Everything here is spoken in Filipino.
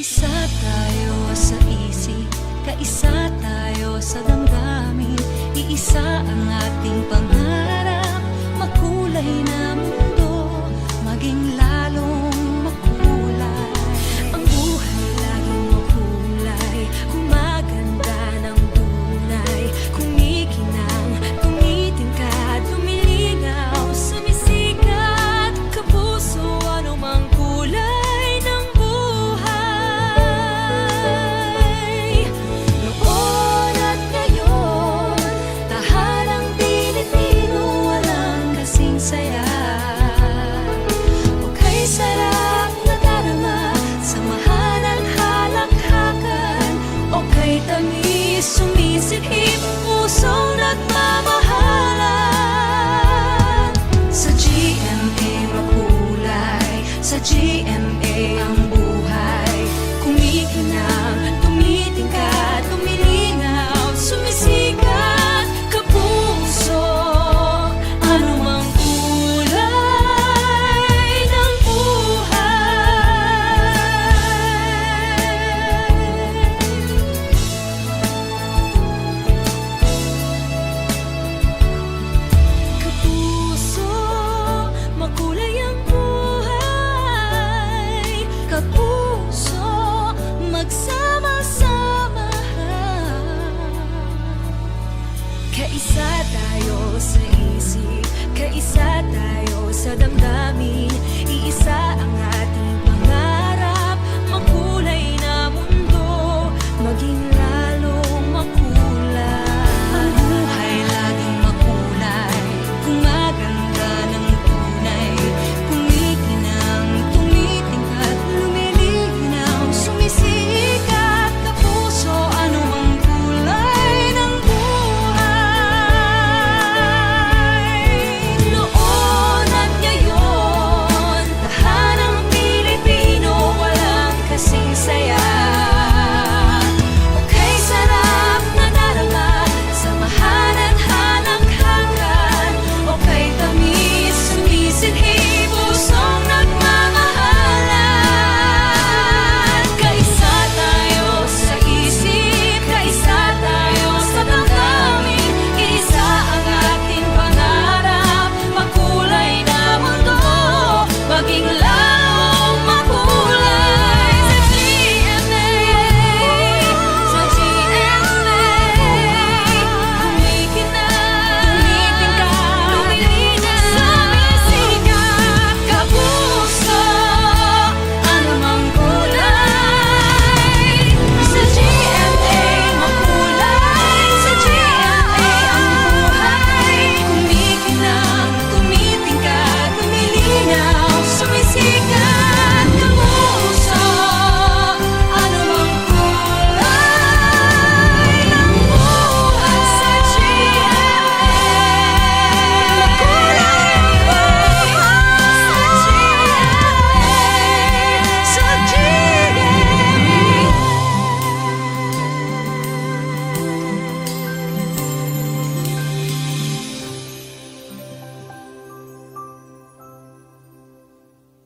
Kaisa tayo sa isip, kaisa tayo sa damdamin. Iisa ang ating pangarap, makulay na mundo, maging lalong makulay. Ang buhay laging makulay, gumaganda ng tunay. Kumikinang, tumitingkad, lumilinaw, sumisikat, kapuso, anumang kulay ng buhay. Noon at ngayon, tahanang Pilipino, walang kasing saya. Okay, sarap na darama, samahan ang halakhakan. Okay, tamis, sumisikip, pusong nagmamahalan. Sa GMA makulay, sa GMA ang buhay. Kumikinang, tumitingkad, lumilinaw, sumisikat, kapuso, anumang kulay ng buhay. Kapuso, makulay ang buhay. Kapuso, magsama-samahan. Kaisa tayo sa isip, kaisa tayo sa damdamin. Iisa ang ating pangarap, makulay na mundo, maging lalong makulay. Ang buhay laging makulay, gumaganda ng tunay. Kumikinang, tumitingkad, lumilinaw, sumisikat, kapuso, anumang kulay ng buhay. Noon at ngayon, tahanang Pilipino, walang kasing saya. Okay, sarap na darama, samahan at halakhakan. Okay, tamis, sumisidhi, pusong nagmamahalan. Kaisa tayo sa isip, kaisa tayo sa damdamin. Iisa ang ating pangarap, makulay na mundo, maging